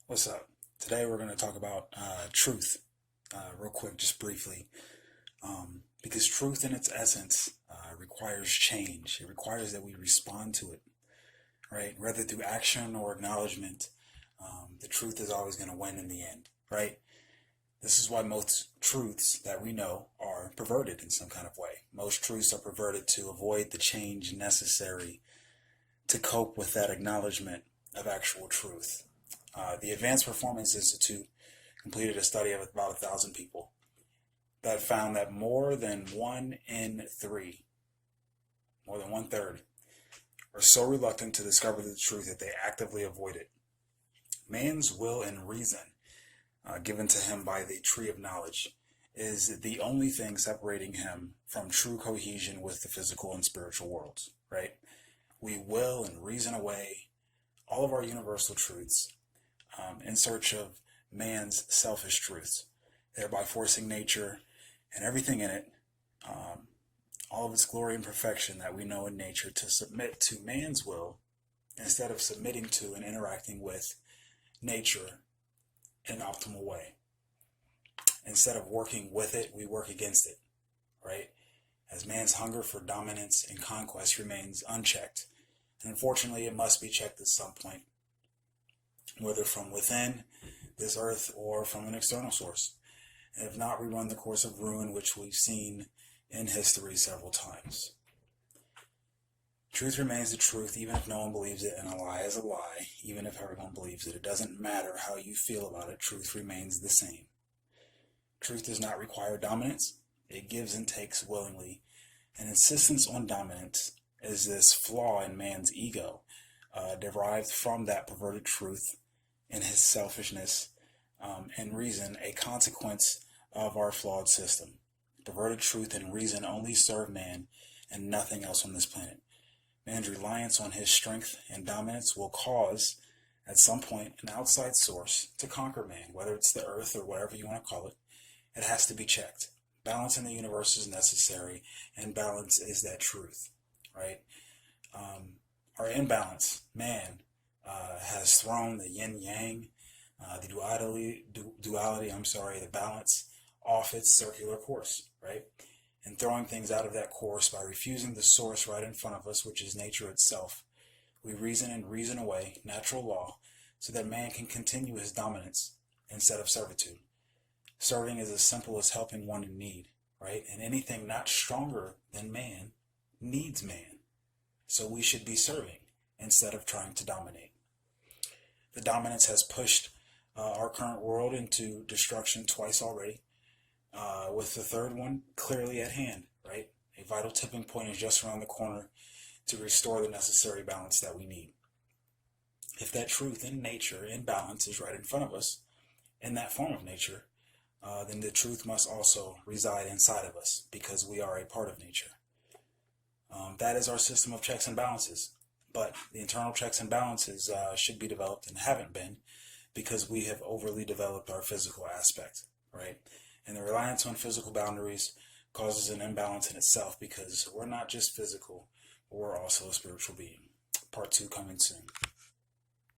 What's up? Today we're going to talk about truth, real quick, just briefly, because truth in its essence requires change. It requires that we respond to it, right? Whether through action or acknowledgement, the truth is always going to win in the end, right? This is why most truths that we know are perverted in some kind of way. Most truths are perverted to avoid the change necessary to cope with that acknowledgement of actual truth. The Advanced Performance Institute completed a study of about 1,000 people that found that more than 1 in 3, more than 1/3, are so reluctant to discover the truth that they actively avoid it. Man's will and reason, given to him by the tree of knowledge, is the only thing separating him from true cohesion with the physical and spiritual worlds, right? We will and reason away all of our universal truths in search of man's selfish truths, thereby forcing nature and everything in it, all of its glory and perfection that we know in nature, to submit to man's will instead of submitting to and interacting with nature in an optimal way. Instead of working with it, we work against it, right? As man's hunger for dominance and conquest remains unchecked. And unfortunately, it must be checked at some point, whether from within this earth or from an external source. And if not, we run the course of ruin, which we've seen in history several times. Truth remains the truth, even if no one believes it, and a lie is a lie, even if everyone believes it. It doesn't matter how you feel about it, truth remains the same. Truth does not require dominance. It gives and takes willingly. And insistence on dominance is this flaw in man's ego, derived from that perverted truth and his selfishness, and reason, a consequence of our flawed system. Perverted truth and reason only serve man and nothing else on this planet. Man's reliance on his strength and dominance will cause, at some point, an outside source to conquer man, whether it's the earth or whatever you want to call it. It has to be checked. Balance in the universe is necessary, and balance is that truth, right? Our imbalance, man, has thrown the yin-yang, the the balance off its circular course, right? And throwing things out of that course by refusing the source right in front of us, which is nature itself. We reason and reason away natural law so that man can continue his dominance instead of servitude. Serving is as simple as helping one in need, right? And anything not stronger than man needs man. So we should be serving instead of trying to dominate. The dominance has pushed our current world into destruction twice already, with the third one clearly at hand, right? A vital tipping point is just around the corner to restore the necessary balance that we need. If that truth in nature, in balance, is right in front of us, in that form of nature, then the truth must also reside inside of us, because we are a part of nature. That is our system of checks and balances. But the internal checks and balances should be developed, and haven't been, because we have overly developed our physical aspect, right? And the reliance on physical boundaries causes an imbalance in itself, because we're not just physical, but we're also a spiritual being. Part 2 coming soon.